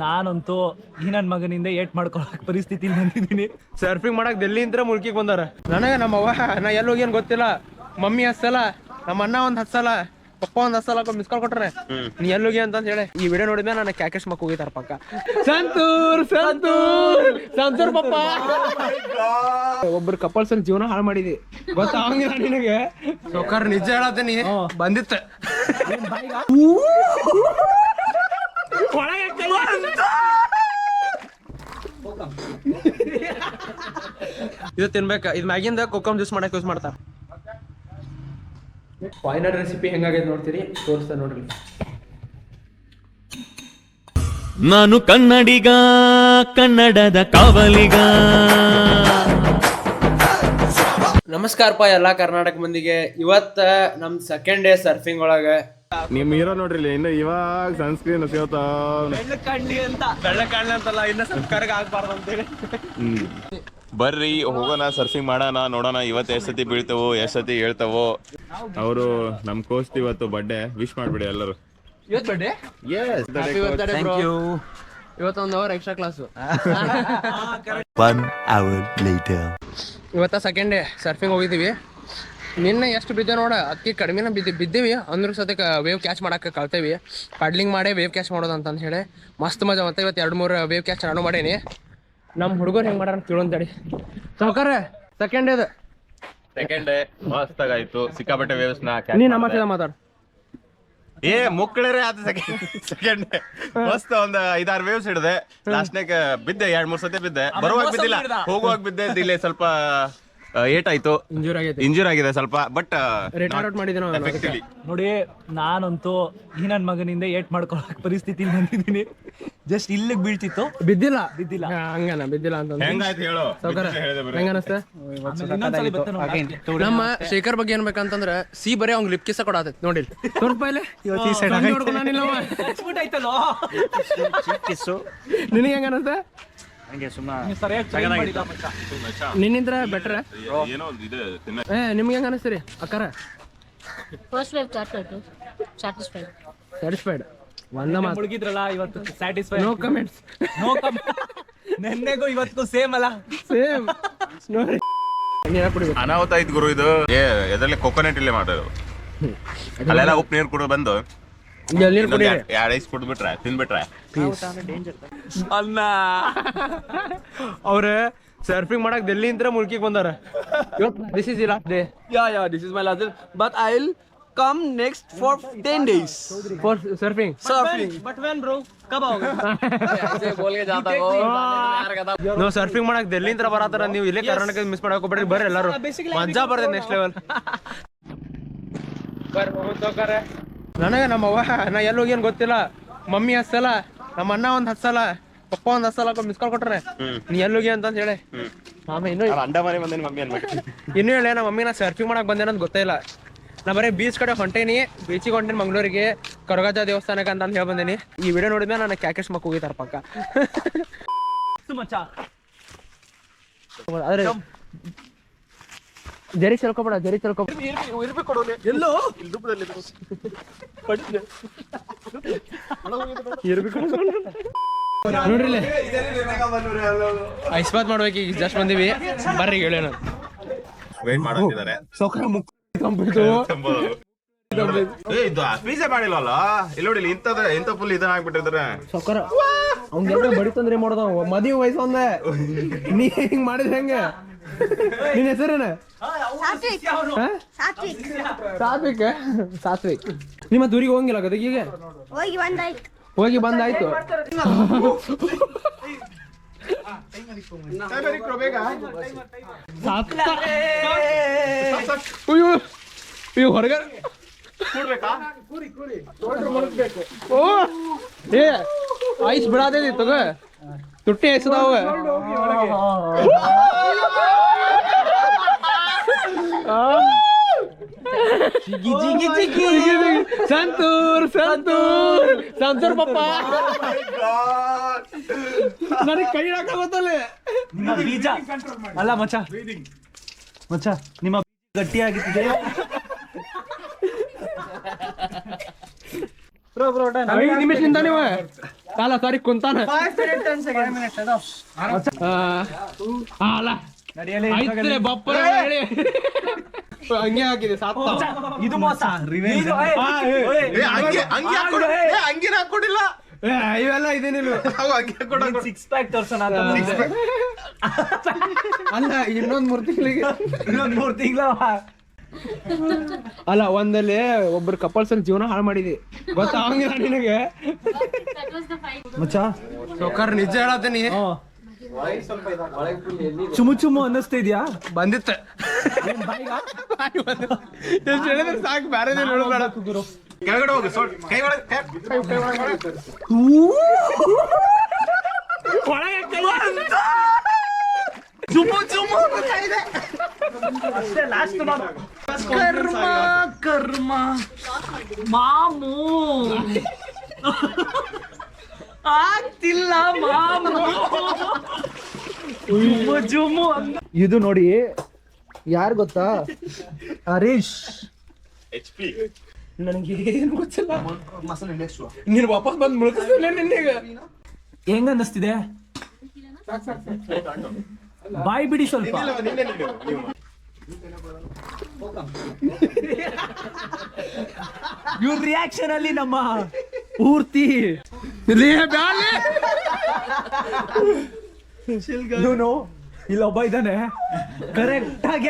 ನಾನಂತೂ ಈ ನನ್ನ ಮಗನಿಂದ ಏಟ್ ಮಾಡ್ಕೊಳಕ್ ಪರಿಸ್ಥಿತಿ ಬಂದಿದ್ದೀನಿ. ಸರ್ಫಿಂಗ್ ಮಾಡಕ್ ಡೆಲ್ಲಿಂದ ಮುಲ್ಕಿಗೆ ಬಂದಾರ. ನನಗೆ ನಮ್ಮವ್ವ ನಾ ಎಲ್ಲಿ ಹೋಗಿ ಏನ್ ಗೊತ್ತಿಲ್ಲ, ಮಮ್ಮಿ ಹಚ್ಚಲ್ಲ, ನಮ್ಮ ಅಣ್ಣ ಒಂದ್ ಹಚ್ಚಲ್ಲ, ಪಪ್ಪ ಒಂದ್ ಹಚ್ಚಲ್ಲ, ಮಿಸ್ ಕಾಲ್ ಕೊಟ್ರೆ ನೀ ಎಲ್ಲಿ ಹೋಗಿ ಅಂತ ಹೇಳಿ ಈ ವಿಡಿಯೋ ನೋಡಿದ್ಮೇಲೆ ನನ್ನ ಕ್ಯಾಕೆಸ್ ಮಕ್ಕ ಹೋಗಿತಾರ ಪಕ್ಕ. ಸಂತೂರ್ ಸಂತೂರ್ ಸಂತೂರ್ ಪಪ್ಪ ಒಬ್ರು ಕಪಲ್ಸ್ ಜೀವನ ಹಾಳು ಮಾಡಿದಿ ಗೊತ್ತಾಗಂಗಿಲ್ಲ ನಿನಗೆ. ಸೊಕ್ಕರ್ ನಿಜ ಹೇಳತ್ತೀನಿ, ಬಂದಿತ್ತ ಇದು ತಿನ್ಬೇಕ. ಇದು ಮ್ಯಾಗಿಂದ ಕೊಕ್ಕಮ್ ಜ್ಯೂಸ್ ಮಾಡಕ್ ಯೂಸ್ ಮಾಡ್ತಾರ. ಫೈನಲ್ ರೆಸಿಪಿ ಹೆಂಗಾಗೈತೆ ನೋಡ್ತೀರಿ, ತೋರಿಸ್ತಾ ನೋಡ್ರಿ. ನಾನು ಕನ್ನಡಿಗ, ಕನ್ನಡದ ಕಾವಲಿಗ. ನಮಸ್ಕಾರಪ್ಪ ಎಲ್ಲ ಕರ್ನಾಟಕ ಮಂದಿಗೆ. ಇವತ್ತ ನಮ್ ಸೆಕೆಂಡ್ ಡೇ ಸರ್ಫಿಂಗ್ ಒಳಗ ನಿಮ್ ಹೀರೋ ನೋಡ್ರಿ ಇನ್ನು ಇವಾಗ ಸನ್ಸ್ಕ್ರೀನ್ ಸಿಗತ್ತ. ಬೆಳ್ಳ ಕಾಣ್ಲಿ ಅಂತಲ್ಲ, ಇನ್ನ ಸರ್ಕಾರಕ್ಕೆ ಆಗ್ಬಾರ್ದು ಅಂತೇಳಿ. ಬರ್ರಿ ಹೋಗೋಣ, ಸರ್ಫಿಂಗ್ ಮಾಡೋಣ, ನೋಡೋಣ ಇವತ್ತು ಎಷ್ಟ್ ಸತಿ ಬೀಳ್ತವೋ ಎಷ್ಟ್ ಸತಿ ಹೇಳ್ತವೋ. ಅವರು ನಮ್ ಕೋಚ್ ಇವತ್ತು ಬರ್ಡೇ, ವಿಶ್ ಮಾಡ್ಬಿಡಿ ಎಲ್ಲರೂ. ಇವತ್ತು ಬರ್ಡೇ, ಇವತ್ತು 1 ಅವರ್ ಎಕ್ಸ್ಟ್ರಾ ಕ್ಲಾಸ್. ಇವತ್ತ ಸೆಕೆಂಡ್ ಡೇ ಸರ್ಫಿಂಗ್ ಹೋಗಿದ್ದೀವಿ. ನಿನ್ನೆ ಎಷ್ಟು ಬಿದ್ದೆ ನೋಡ, ಅದಕ್ಕೆ ಕಡಿಮೆನ ಬಿದ್ದೀವಿ ಅಂದ್ರೂ ಸದ್ಯಕ್ಕೆ ವೇವ್ ಕ್ಯಾಚ್ ಮಾಡಕ್ಕೆ ಕಲ್ತೇವಿ. ಪಾಡ್ಲಿಂಗ್ ಮಾಡೇ ವೇವ್ ಕ್ಯಾಚ್ ಮಾಡೋದು ಅಂತಂದು ಹೇಳಿ ಮಸ್ತ್ ಮಜಾ. ಮತ್ತೆ ಇವತ್ತು 2-3 ವೇವ್ ಕ್ಯಾಚ್ ಚಾಲೂ ಮಾಡೇನಿ. ನಮ್ಮ ಹುಡುಗರು ಹೆಂಗೆ ಮಾಡ್ಯಾರ ತಿಳೋಂತೇಳಿ. ಸಾವ್ಕಾರ ಸೆಕೆಂಡ್ ಡೇದು ಸೆಕೆಂಡ್ ಡೇ ಮಸ್ತ್ ಆಗಾಯ್ತು, ಸಿಕ್ಕಾಪಟ್ಟೆ ವೇವ್ಸ್ ನ ನೀ ನಮ್ಮ ಮಾತಾಡ. ಮುಕ್ಕಳರೆ ಆತ ಸೆಕೆಂಡ್ ಡೇ ಮಸ್ತ್ ಒಂದ್ 5-6 ವೇವ್ಸ್ ಹಿಡ್ದೆ. ಲಾಸ್ಟ್ನಾಗ ಬಿದ್ದೆ, 2-3 ಸತಿ ಬಿದ್ದೆ. ಬರುವಾಗ ಬಿದ್ದಿಲ್ಲ, ಹೋಗುವಾಗ ಬಿದ್ದೆ. ಇಲ್ಲಿ ಸ್ವಲ್ಪ ಏಟಾಯ್ತು, ಇಂಜೂರ್ ಆಗಿದೆ ಸ್ವಲ್ಪ. ಬಟ್ ರಿಟೈರ್ಡ್ ಮಾಡಿದ್ದೀನಿ ನೋಡಿ, ನಾನಂತೂ ಈ ನನ್ನ ಮಗನಿಂದ ಏಟ್ ಮಾಡ್ಕೊಳಕ್ ಪರಿಸ್ಥಿತಿ ಬಂದಿದ್ದೀನಿ. ಜಸ್ಟ್ ಇಲ್ಲಿಗೆ ಬೀಳ್ತಿತ್ತು, ಬಿದ್ದಿಲ್ಲ. ಹಂಗನ ಬಿದ್ದಿಲ್ಲ ಅಂತ ಹೆಂಗಾಯ್ತು ಹೇಳು. ಹೆಂಗ ಅನಸ್ತ? ನಮ್ಮ ಶೇಖರ್ ಬಗ್ಗೆ ಏನ್ಬೇಕಂತಂದ್ರ ಸಿ ಬರೀ ಅವ್ನ್ ಲಿಪ್ ಕಿಸ ಕೊಡತೈತಿ ನೋಡಿ. ನಿನಗೆ ಹೆಂಗ ಅನಸ್ತ? ನಿನ್ನಿಂದ್ರ ಬೆಟ್ರ ನಿಮ್ಗೆ ಹೆಂಗ ಅನಿಸ್ತೀರಿ ಅಕ್ಕಾರ? ಸ್ಯಾಟಿಸ್ಫೈಡ್ ಒಂದ ಮಾತು ಮುಳುಗಿದ್ರಲ್ಲ ಇವತ್ತು, ಸ್ಯಾಟಿಸ್ಫೈ. No comments. ನೆನ್ನೆಗೂ ಇವತ್ತು ಸೇಮ್ ಅಲ್ಲ, ಸೇಮ್ ನೋಡಿ. ಅನಾಹುತ ಆಯ್ತು ಗುರು ಇದು. ಎದ್ರಲ್ಲಿ ಕೊಕೊನಟ್ ಇಲ್ಲೇ ಮಾಡೋದು, ಅಲ್ಲೆಲ್ಲ ಉಪ್ಪು ನೀರು ಕುಡಿದು ಬಂದು 2 ಐಸ್ ಕುಡ್ಬಿಟ್ರೆ ತಿನ್ಬಿಟ್ರೆ ಅನ್ನ. ಅವ್ರ ಸರ್ಫಿಂಗ್ ಮಾಡಕ್ ಡೆಲ್ಲಿಂದ ಮುಲ್ಕಿಗೆ ಬಂದಾರ. This is the last day. This is my last day. But I'll come next for 10 days. For surfing. But when bro ಕಬ್ ಆಗೋದು ನಾವು ಸರ್ಫಿಂಗ್ ಮಾಡಕ್ ಡೆಲ್ಲಿಂದ ಬರತ್ತಾರ. ನೀವು ಇಲ್ಲೇ ಕರ್ನಾಟಕ ಮಿಸ್ ಮಾಡಕ್ ಹೋಗ್ಬೇಡ್ರಿ, ಬರ್ರಿ ಎಲ್ಲರೂ ಮಜಾ ಬರ್ತದೆ ನೆಕ್ಸ್ಟ್ ಲೆವೆಲ್. ನನಗೆ ನಮ್ಮವ್ವ ನಾ ಎಲ್ಲಿ ಹೋಗಿ ಏನ್ ಗೊತ್ತಿಲ್ಲ, ಮಮ್ಮಿ ಹಚ್ಚಲ್ಲ, ನಮ್ಮ ಅಣ್ಣ ಒಂದ್ ಹಚ್ಚಲ್ಲ, ಪಪ್ಪ ಒಂದ್ ಹಚ್ಚಲ್ಲ, ಮಿಸ್ ಕಾಲ್ ಕೊಟ್ರೆ ನೀ ಎಲ್ಲಿ ಹೋಗಿ ಅಂತ ಹೇಳಿ ಇನ್ನೂ ಹೇಳಿ ನಮ್ಮ ಮಮ್ಮಿ ನಾ ಸರ್ಫಿಂಗ್ ಮಾಡಕ್ ಬಂದೇನ ಅಂತ ಗೊತ್ತೇ ಇಲ್ಲ. ನಾ ಬರೀ ಬೀಚ್ ಕಡೆ ಹೊಂಟೇನಿ, ಬೀಚಿಗೆ ಹೊಂಟೇನಿ ಮಂಗ್ಳೂರಿಗೆ, ಕರಗಾಜ ದೇವಸ್ಥಾನಕ್ಕೆ ಅಂತ ಹೇಳಿ ಬಂದೇನಿ. ಈ ವಿಡಿಯೋ ನೋಡಿದ್ಮೇಲೆ ನನ್ನ ಕ್ಯಾಕೆಸ್ ಮಕ್ಕ ಹೋಗಿತಾರ ಪಕ್ಕ. ಆದ್ರೆ ಜರಿ ಚಲ್ಕೊಬೇಡ, ಜರಿ ಚಲ್ಕೊಬೇಡ. ಎಲ್ಲೋ ನೋಡ್ರಿ ಐಸ್ಪಾತ್ ಮಾಡ್ಬೇಕು. ಈಗ ಜಸ್ಟ್ ಬಂದಿವಿ, ಬರ್ರಿ ಹೇಳೋಣ. ವೇಟ್ ಮಾಡ್ತಿದ್ದಾರೆ. ಪೀಸೆ ಮಾಡಿಲ್ವಲ್ಲ ಇಲ್ಲಿ ನೋಡಿ, ಇಂಥ ಫುಲ್ ಇದನ್ನ ಆಗ್ಬಿಟ್ಟಿದ್ದಾರೆ. ಸೊಕ್ಕರ ಅವ್ನ ಬಡಿತಂದ್ರೆ ಮಾಡೋದ ಮದುವೆ ವಯಸ್ಸು ಒಂದ. ನೀ ಹಿಂಗ್ ಮಾಡಿದ್ರೆ ಹೆಂಗ? ನಿನ್ ಹೆಸರೇನ? ಸಾತ್ವಿಕ್. ನಿಮ್ಮ ದೂರಿಗೆ ಹೋಗಂಗಿಲ್ಲ ಗದಗಿಗೆ? ಹೋಗಿ ಬಂದಾಯ್ತು. ಅಯ್ಯೋ ಹೊರಗ ಏ ಐಸ್ ಬಿಡಾತೈತಿ ತಗೋ, ತುಟ್ಟಿ ಐಸದಾವ. ಸಂತೂರ್ ಸಂತೂರ್ ಸಂತೂರ್ ಪಪ್ಪ. ನನಗೆ ಕೈ ಹಾಕಾಗತ್ತಲ್ಲ. ನಿಮ್ಮ ಬೀಜ ಅಲ್ಲ ಮಚ್ಚ, ನಿಮ್ಮ ಗಟ್ಟಿಯಾಗಿತ್ತಿದೆ. ನಿಮಿಷದಿಂದ ನೀವು ಅಲ್ಲ ಸಾರಿ ಕುಂತಾನ ಅಲ್ಲ ಆಯ್ತಲೆ ಬಪ್ಪರ ಹೇಳಿ ಹಂಗೆ ಹಾಕಿದೆ ಸಾತ್ತ ಇದು ಮೋಸ ರಿವೆಂಜ್ ಅಂಗಿನ ಹಾಕೊಂಡಿಲ್ಲ ಇವೆಲ್ಲ ಇದೇನಿಲ್ಲ ಸಿಕ್ಸ್ ಪ್ಯಾಕ್ ತೋರ್ಸೋಣ ಅಂತ ಅಲ್ಲ ಇನ್ನೊಂದ್ 3 ತಿಂಗಳಿಗೆ ಇನ್ನೊಂದ್ 3 ತಿಂಗಳ ಅಲ್ಲ ಒಂದಲ್ಲಿ ಒಬ್ರು ಕಪಲ್ಸ್ ಜೀವನ ಹಾಳು ಮಾಡಿದಿ ಗೊತ್ತಾಗಂಗಿಲ್ಲ ನಿನಗೆ ಮಚ್ಚಾ ಸೌಕರ್ ನಿಜ ಹೇಳತ್ತೀನಿ ಚುಮು ಚುಮು ಅನ್ನಿಸ್ತಾ ಇದ್ಯಾ ಬಂದಿತ್ತ ಎಷ್ಟು ಹೇಳಿದ್ರೆ ಸಾಕು ಬೇರೆ ನೋಡಬೇಡ ಕೆಳಗಡೆ ಹೋಗಿ ಕೈ ಒಳಗೆ ಚುಮು ಚುಮು ಅಷ್ಟೇ ಲಾಸ್ಟ್ ಕರ್ಮ ಕರ್ಮ ಮಾಮು ಆಗ್ತಿಲ್ಲ ಮಾಮು ಜುಮು ಜುಮು ಇದು ನೋಡಿ ಯಾರು ಗೊತ್ತಾ ಹರೀಶ್ ನನಗೆ ಏನು ಗೊತ್ತಿಲ್ಲ ನೀನು ವಾಪಸ್ ಬಂದು ಮುಳುಗಿಸ್ತಿಲ್ಲ ನಿನ್ನೆಗ ಹೆಂಗ ಅನ್ನಿಸ್ತಿದೆ ಬಾಯ್ ಬಿಡಿ ಸ್ವಲ್ಪ ಇವ್ರ ರಿಯಾಕ್ಷನ್ ಅಲ್ಲಿ ನಮ್ಮ ಪೂರ್ತಿ ಇವನು ಇಲ್ಲೊಬ್ಬ ಇದ್ದಾನೆ ಕರೆಕ್ಟ್ ಆಗಿ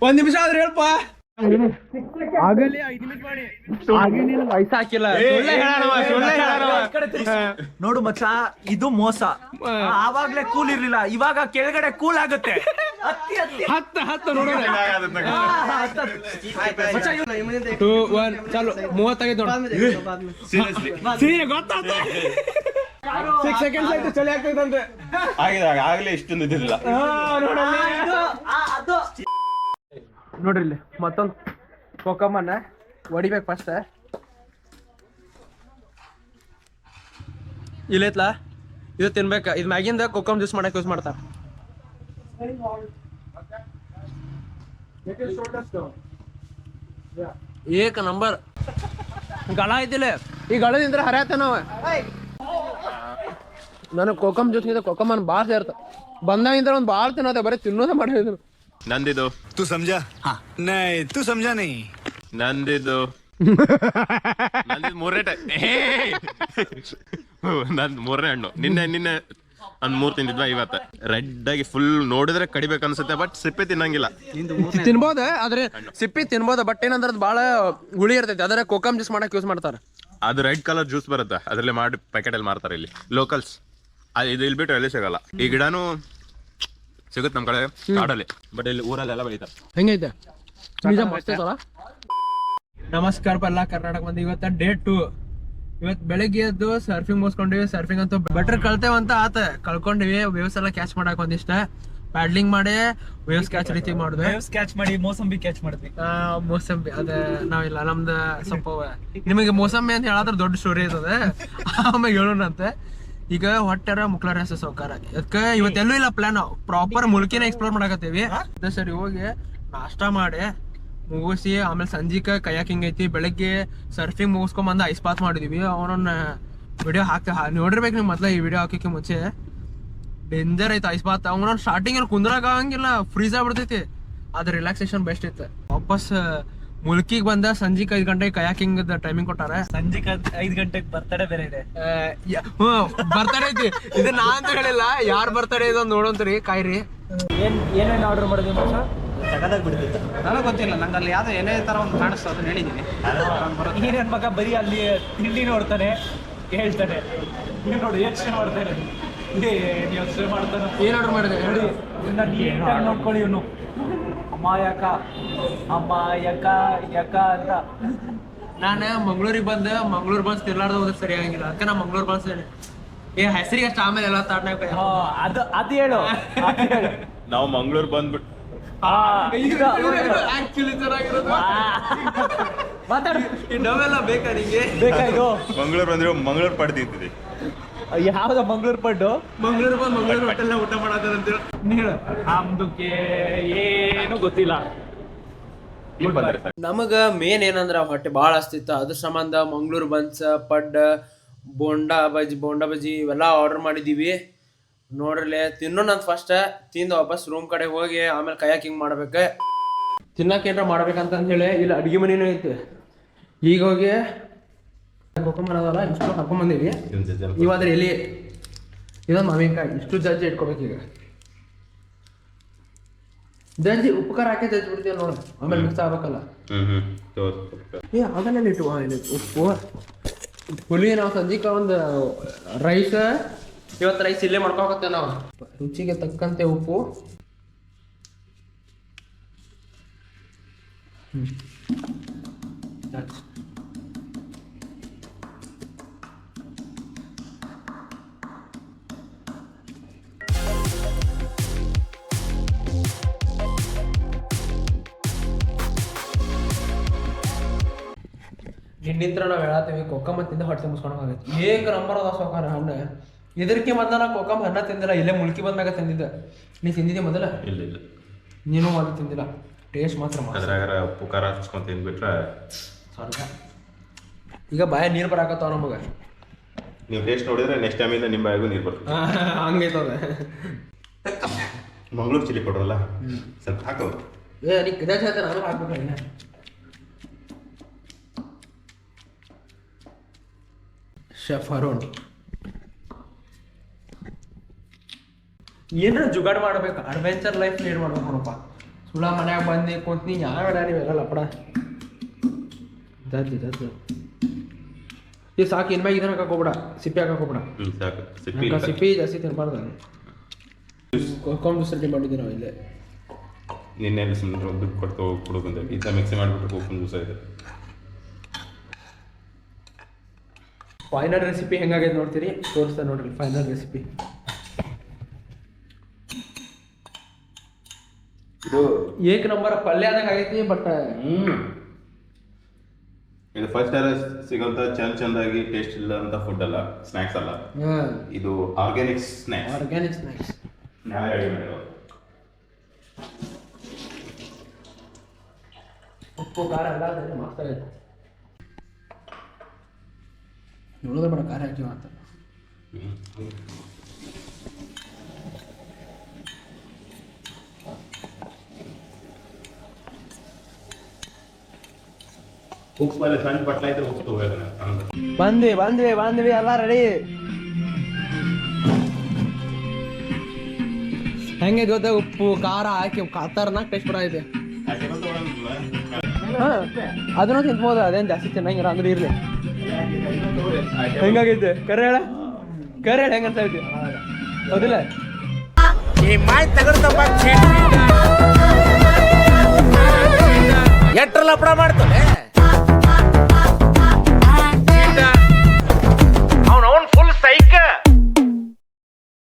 ಒಂದ್ ನಿಮಿಷ ಆದ್ರೆ ಹೇಳ್ಪ ಆಗಲೇ 5 ನಿಮಿಷ ಮಾಡಿ ವಯಸ್ಸು ಹಾಕಿಲ್ಲ ನೋಡು ಮಚ್ಚ ಇದು ಮೋಸ ಆವಾಗ್ಲೇ ಕೂಲ್ ಇರ್ಲಿಲ್ಲ ಇವಾಗ ಕೆಳಗಡೆ ಕೂಲ್ ಆಗುತ್ತೆ ಹತ್ತ ನೋಡೋಣ 2 1 ಚಾಲು 35 ನೋಡಿ ಗೊತ್ತಾಯ್ತು 6 ಸೆಕೆಂಡ್ಸ್ ಆಯ್ತು ಚಳಿ ಆಗ್ತೈತಂತೆ ಆಗ್ಲೇ ಇಷ್ಟೊಂದು ಇದ್ದಿಲ್ಲ ನೋಡ್ರಿ ಇಲ್ಲಿ ಮತ್ತೊಂದು ಕೊಕ್ಕಮ್ಮನ ಹೊಡಿಬೇಕು ಫಸ್ಟ್ ಇಲ್ಲೈತ್ಲಾ ಇದು ತಿನ್ಬೇಕ ಇದು ಮ್ಯಾಗಿಂದ ಕೊಕ್ಕಮ್ ಜ್ಯೂಸ್ ಮಾಡಕ್ ಯೂಸ್ ಮಾಡ್ತಾರ ಏಕ ನಂಬರ್ ಗಳ ಐತಿಲ್ಲ ಈ ಗಳದಿಂದ ಹರಿಯತ್ತ ನಾವ ನನಗೆ ಕೊಕ್ಕಮ್ ಜ್ಯೂಸ್ ಗಿಂತ ಕೊಕ್ಕಮ್ಮನ ಭಾಳ ಸೇರ್ತ ಬಂದಾಗಿಂದ ಒಂದು ಭಾಳ ತಿನ್ನೋದೆ ಬರೀ ತಿನ್ನೋದೇ ಮಾಡಿದ್ರು ನಂದಿದು तू समझा हाँ नहीं तू समझा नहीं ನಂದಿದು ನಂದ್ 3ನೇ ಹಣ್ಣು ನಿನ್ನೆ ಒಂದ್ 3 ತಿಂದಿದ್ವಾ ಇವತ್ತ ರೆಡ್ ಆಗಿ ಫುಲ್ ನೋಡಿದ್ರೆ ಕಡಿಬೇಕು ಅನ್ಸುತ್ತೆ ಬಟ್ ಸಿಪ್ಪೆ ತಿನ್ನಂಗಿಲ್ಲ ತಿನ್ಬೋದ ಆದ್ರೆ ಸಿಪ್ಪಿ ತಿನ್ಬೋದ ಬಟ್ ಏನಂದ್ರೆ ಭಾಳ ಹುಳಿ ಇರ್ತೈತಿ ಅದರ ಕೊಕ್ಕಮ್ ಜ್ಯೂಸ್ ಮಾಡಕ್ ಯೂಸ್ ಮಾಡ್ತಾರ ಅದು ರೆಡ್ ಕಲರ್ ಜ್ಯೂಸ್ ಬರುತ್ತೆ ಅದ್ರಲ್ಲೇ ಮಾಡಿ ಪ್ಯಾಕೆಟ್ ಅಲ್ಲಿ ಮಾರ್ತಾರೆ ಇಲ್ಲಿ ಲೋಕಲ್ಸ್ ಇದು ಇಲ್ಲಿ ಬಿಟ್ಟು ಎಲ್ಲಿ ಸಿಗಲ್ಲ ಈ ಗಿಡನೂ ಸಿಗುತ್ತೆ ನಮ್ ಕಡೆ ಕಾಡಲ್ಲಿ ಬಟ್ ಇಲ್ಲಿ ಊರಲ್ಲೆಲ್ಲ ಬೆಳಿತಾರೆ ಹೆಂಗೈತೆ ನಿಜ ಮಸ್ತ್ ಐತಲ್ಲ ನಮಸ್ಕಾರ ಎಲ್ಲ ಕರ್ನಾಟಕ ಮಂದಿ ಇವತ್ತ ಡೇ 2 ಇವತ್ತು ಬೆಳಗ್ಗೆ ಎದ್ದು ಸರ್ಫಿಂಗ್ ಮುಗಿಸ್ಕೊಂಡಿವಿ ಸರ್ಫಿಂಗ್ ಅಂತೂ ಬೆಟರ್ ಕಳ್ತೇವಂತ ಆತ ಕಳ್ಕೊಂಡಿವಿ ವೇವ್ಸ್ ಎಲ್ಲ ಕ್ಯಾಚ್ ಮಾಡಕ್ ಒಂದಿಷ್ಟ ಪ್ಯಾಡ್ಲಿಂಗ್ ಮಾಡಿ ವೇವ್ಸ್ ಕ್ಯಾಚ್ ರೀತಿ ಮಾಡುದು ವೇವ್ಸ್ ಕ್ಯಾಚ್ ಮಾಡಿ ಮೋಸಂಬಿ ಕ್ಯಾಚ್ ಮಾಡಿದ್ವಿ ಮೋಸಂಬಿ ಅದ ನಾವಿಲ್ಲ ನಮ್ದು ಸ್ವಲ್ಪ ನಿಮಗೆ ಮೋಸಂಬಿ ಅಂತ ಹೇಳಾದ್ರೆ ದೊಡ್ಡ ಸ್ಟೋರಿ ಇರ್ತದೆ ಆಮೇಲೆ ಹೇಳೋಣಂತೆ ಈಗ ಹೊಟ್ಟೆರ ಮುಕ್ಲಾರ ಹೆಸರು ಸೌಕಾರ ಅದಕ್ಕೆ ಇವತ್ತೆಲ್ಲೂ ಇಲ್ಲ ಪ್ಲಾನ್ ಪ್ರಾಪರ್ ಮುಲ್ಕಿನ ಎಕ್ಸ್ಪ್ಲೋರ್ ಮಾಡಕತ್ತೀವಿ ಸರಿ ಹೋಗಿ ನಾಷ್ಟಾ ಮಾಡಿ ಮುಗಿಸಿ ಆಮೇಲೆ ಸಂಜಿಕ ಕಯಾಕಿಂಗ್ ಐತಿ ಬೆಳಗ್ಗೆ ಸರ್ಫಿಂಗ್ ಮುಗಿಸ್ಕೊಂಡ್ ಬಂದ ಐಸ್ ಪಾತ್ ಮಾಡಿದೀವಿ ಅವನನ್ನ ವಿಡಿಯೋ ನೋಡಿರ್ಬೇಕು ನೀವು ಮೊದ್ಲ ಈ ವಿಡಿಯೋ ಹಾಕಕ್ಕೆ ಮುಂಚೆ ಡೇಂಜರ್ ಐತೆ ಐಸ್ ಬಾತ್ ಅವ್ನ ಸ್ಟಾರ್ಟಿಂಗ್ ಅಲ್ಲಿ ಕುಂದ್ರಾಗ ಆಗಂಗಿಲ್ಲ ಫ್ರೀಸ್ ಆಗ್ಬಿಡ್ತೈತಿ ಅದ್ರ ರಿಲ್ಯಾಕ್ಸೇಷನ್ ಬೆಸ್ಟ್ ಇತ್ತು ವಾಪಸ್ ಮುಲ್ಕಿಗೆ ಬಂದ ಸಂಜೆ 5 ಗಂಟೆಗೆ ಕಯಾಕಿಂಗ್ ಟೈಮಿಂಗ್ ಕೊಟ್ಟಾರ ಸಂಜೆ 5 ಗಂಟೆಗೆ ಬರ್ತಡೇ ಬೇರೆ ಇದೆ ಬರ್ತಡೇ ಐತಿ ಇದು ನಾ ಅಂತ ಹೇಳಿಲ್ಲ ಯಾರ್ ಬರ್ತಡೇ ಇದೊಂದು ನೋಡೋಂತ್ರಿ ಕಾಯ್ರಿ ಏನೇನು ಆರ್ಡರ್ ಮಾಡಿದ್ವಿ ಮಚ್ಚ ತಗದಾಗ ಬಿಡ್ತಿದ್ದ ನನಗೆ ಗೊತ್ತಿಲ್ಲ ನಂಗೆ ಅಲ್ಲಿ ಯಾವ್ದೋ ಏನೇ ತರ ಒಂದು ಕಾಣಿಸ್ತು ಅದನ್ನ ಹೇಳಿದ್ದೀನಿ ಏನೇನ್ ಮಗ ಬರೀ ಅಲ್ಲಿ ತಿಂಡಿ ನೋಡ್ತಾನೆ ಹೇಳ್ತಾನೆ ನೋಡು ಯೋಚನೆ ಮಾಡ್ತಾನೆ ಯೋಚನೆ ಮಾಡ್ತಾನೆ ಏನ್ ಆರ್ಡರ್ ಮಾಡಿದೆ ನೋಡಿ ನೀಟಾಗಿ ನೋಡ್ಕೊಳ್ಳಿ ಇವನು ಅಮಾಯಕ ಯಕ ಅಂತ ನಾನು ಮಂಗ್ಳೂರಿಗೆ ಮಂಗ್ಳೂರ್ ಬಸ್ ತಿರ್ಲಾರ್ದ ಹೋದ್ರೆ ಸರಿ ಆಗಂಗಿಲ್ಲ ಅದಕ್ಕೆ ನಾ ಮಂಗ್ಳೂರ್ ಬಸ್ ಹೆಸರಿಗೆ ಅಷ್ಟು ಆಮೇಲೆ ಎಲ್ಲ ತಾಟ್ನಾಗ ಅದು ಹೇಳು ನಾವು ಮಂಗ್ಳೂರ್ ಬಂದ್ಬಿಟ್ಟು ಆಕ್ಚುಲಿ ಚೆನ್ನಾಗಿರೋದು ಮಾತಾಡು ಡವೆಲ್ಲ ಬೇಕಾ ನಿಂಗೆ ಬೇಕಾಯ್ತು ಮಂಗ್ಳೂರ್ ಬಂದಿರೋ ಮಂಗ್ಳೂರ್ ಪಡ್ ತಿಂತಿದ್ವಿ ಯಾವ್ದ ಮಂಗ್ಳೂರ್ ಪಡ್ಡು ಮಂಗ್ಳೂರ್ ಹೋಟೆಲ್ ಊಟ ಮಾಡತ್ತಾರಂತ ಹೇಳು ನಮ್ದಕ್ಕೆ ಏನು ಗೊತ್ತಿಲ್ಲ ಇಲ್ಲಿ ಬಂದ್ರಿ ಸರ್. ನಮಗೆ ಮೇನ್ ಏನಂದ್ರೆ ಹೊಟ್ಟೆ ಭಾಳ ಹಸ್ತಿತ್ತು, ಅದ್ರ ಸಂಬಂಧ ಮಂಗ್ಳೂರು ಬನ್ಸ್, ಪಡ್, ಬೋಂಡಾ ಬಜ್ಜಿ ಇವೆಲ್ಲ ಆರ್ಡರ್ ಮಾಡಿದ್ದೀವಿ. ನೋಡ್ರಲೆ ತಿನ್ನೋ ನಾನು ಫಸ್ಟ್ ತಿಂದು ವಾಪಸ್ ರೂಮ್ ಕಡೆ ಹೋಗಿ ಆಮೇಲೆ ಕೈಯಾಕ್ ಹಿಂಗೆ ಮಾಡ್ಬೇಕು. ತಿನ್ನಕ್ಕೆ ಏನಾರ ಮಾಡ್ಬೇಕಂತ ಹೇಳಿ ಇಲ್ಲಿ ಅಡುಗೆ ಮನೆನೂ ಐತಿ. ಈಗ ಹೋಗಿ ಕೊಕೊಂಬರೋದಲ್ಲ ಇಷ್ಟು ಹಾಕೊಂಬಂದೀವಿ. ಇವಾದ್ರೆ ಎಲ್ಲಿ ಇದೊಂದು ಮಾವಿನಕಾಯಿ ಇಷ್ಟು ಜಜ್ಜಿ ಇಟ್ಕೋಬೇಕು. ಈಗ ಜಜ್ಜಿ ಉಪ್ಪುಕಾರ ಹಾಕಿ ಜಜ್ಜಿ ಬಿಡ್ತೀವಿ ನೋಡಿ, ಆಮೇಲೆ ಮಿಕ್ಸ್ ಆಗ್ಬೇಕಲ್ಲ. ಅದನ್ನೆಲ್ಲ ಇಟ್ಟು ಇಲ್ಲಿ ಉಪ್ಪು ಹುಳಿ. ನಾವು ಸಂಜೆಗೆ ಒಂದು ರೈಸ್, ಇವತ್ತು ರೈಸ್ ಇಲ್ಲೇ ಮಾಡ್ಕೋಕತ್ತೇವೆ ನಾವು. ರುಚಿಗೆ ತಕ್ಕಂತೆ ಉಪ್ಪು. ನಿನ್ನಿಂತ್ರ ನಾವು ಹೇಳತ್ತೀವಿ ಕೊಕ್ಕಮ್ಮ ತಿಂದ ಹೊಟ್ಟೆ ಮುಸ್ಕೊಂಡು ಹೋಗೈತಿ. ಏಕ ನಂಬರ್ ಅದ ಸೌಕಾರ ಹಣ್ಣು. ಇದಕ್ಕೆ ಮೊದಲ ನಾ ಕೊಕ್ಕಮ್ಮ ಹಣ್ಣ ತಿಂದಿಲ್ಲ, ಇಲ್ಲೇ ಮುಲ್ಕಿ ಬಂದಾಗ ತಿಂದಿದ್ದೆ. ನೀ ತಿಂದಿದ್ದೆ ಮೊದಲ? ಇಲ್ಲ ನೀನು ಅದು ತಿಂದಿಲ್ಲ. ಟೇಸ್ಟ್ ಮಾತ್ರ ಅದ್ರಾಗ ಉಪ್ಪು ಖಾರ ಹಚ್ಕೊಂಡ್ ತಿಂದ್ಬಿಟ್ರೆ ಸ್ವರ್ಗ. ಈಗ ಬಾಯ ನೀರು ಬರಾಕತ್ತಾವ ನಮಗೆ. ನೀವು ಟೇಸ್ಟ್ ನೋಡಿದ್ರೆ ನೆಕ್ಸ್ಟ್ ಟೈಮಿಂದ ನಿಮ್ಮ ಬಾಯಿಗೂ ನೀರು ಬರ್ತದೆ. ಹಂಗೈತದ. ಮಂಗಳೂರು ಚಿಲ್ಲಿ ಕೊಡ್ರಲ್ಲ ಸ್ವಲ್ಪ ಹಾಕೋ. ನೀ ಇದೇ ಹೇಳ್ತೇನೆ, ನಾನು ಹಾಕ್ಬೇಕು. ಇನ್ನ ಶೆಫ್ ಅರುಣ್ ಏನಾರ ಜುಗಾಡ್ ಮಾಡ್ಬೇಕು, ಅಡ್ವೆಂಚರ್ ಲೈಫ್ ಲೀಡ್ ಮಾಡ್ಬೇಕು ನೋಡಪ್ಪ. ಸುಳ್ಳ ಮನ್ಯಾಗ ಬಂದು ಕುಂತ್ನಿ ಯಾವ ನೀವೆಲ್ಲ ಲಪಡ ಜಜ್ಜಿ ಈ ಸಾಕು. ಇನ್ಮ್ಯಾಗ ಇದನ್ನ ಹಾಕೋಬಿಡ, ಸಿಪ್ಪಿ ಹಾಕೋಬಿಡ. ಸಿಪ್ಪಿ ಜಾಸ್ತಿ ತಿನ್ಬಾರ್ದು. ಕೊಕ್ಕಂಬರಿ ರೆಡಿ ಮಾಡಿದ್ವಿ ನಾವು ಇಲ್ಲೇ. ನಿನ್ನೆ ದುಡ್ಡು ಕೊಟ್ಟು ಕೊಡು ಬಂದೆ. ಇದನ್ನ ಮಿಕ್ಸಿ ಮಾಡಿಬಿಟ್ಟು ಕೋಕಮ್ ಜ್ಯೂಸ್ ಇದೆ. ಫೈನಲ್ ರೆಸಿಪಿ ಹೆಂಗಾಗೈತೆ ನೋಡ್ತೀರಿ, ತೋರಿಸ್ತಾ ನೋಡ್ರಿ. ಫೈನಲ್ ರೆಸಿಪಿ ಇದು ಏಕ್ ನಂಬರ್ ಪಲ್ಯ ಆದಂಗೆ ಆಗೈತಿ. ಬಟ್ ಇದು ಫಸ್ಟ್ ಸಿಗೋಂತ ಚಂದಾಗಿ ಟೇಸ್ಟ್ ಇಲ್ಲ ಅಂತ ಫುಡ್ ಅಲ್ಲ, ಸ್ನ್ಯಾಕ್ಸ್ ಅಲ್ಲ. ಇದು ಆರ್ಗ್ಯಾನಿಕ್ ಸ್ನ್ಯಾಕ್ಸ್. ಆರ್ಗ್ಯಾನಿಕ್ ಸ್ನ್ಯಾಕ್ಸ್ ನಾವೇ ರೆಡಿ ಮಾಡಿರೋದು. ಉಪ್ಪು ಖಾರ ಎಲ್ಲ ಮಸ್ತ್ ಆಗೈತೆ. ನೋಡಿದ್ರೆ ಬೇಡ ಖಾರ ಹಾಕಿವ ಅಂತ. ಉಪ್ಪು ಅಲ್ಲಿ ಸಣ್ಣ ಪಟ್ಲ ಇದ್ರೆ ಉಪ್ಪು ತಗೋಬೇಕು. ಬಂದ್ವಿ ಎಲ್ಲ ರೆಡಿ. ಹೆಂಗೆ ಗೊತ್ತ ಉಪ್ಪು ಖಾರ ಹಾಕಿ ಖಾತರ್ನಾಗ ಟೇಸ್ಟ್ ಬರೈತೆ. ಅದನ್ನು ತಿನ್ಬೋದು, ಅದೇನು ಜಾಸ್ತಿ ಚೆನ್ನಾಗಿರ ಅಂದ್ರೆ ಇರ್ಲಿ. ಹೆಂಗಾಗೈತೆ ಕರೆ ಹೇಳ ಹೆಂಗಂತ ಐತಿ ಹೌದಿಲ್ಲ? ಎಟ್ರ ಲಪಡ ಮಾಡ್ತಾನೆ.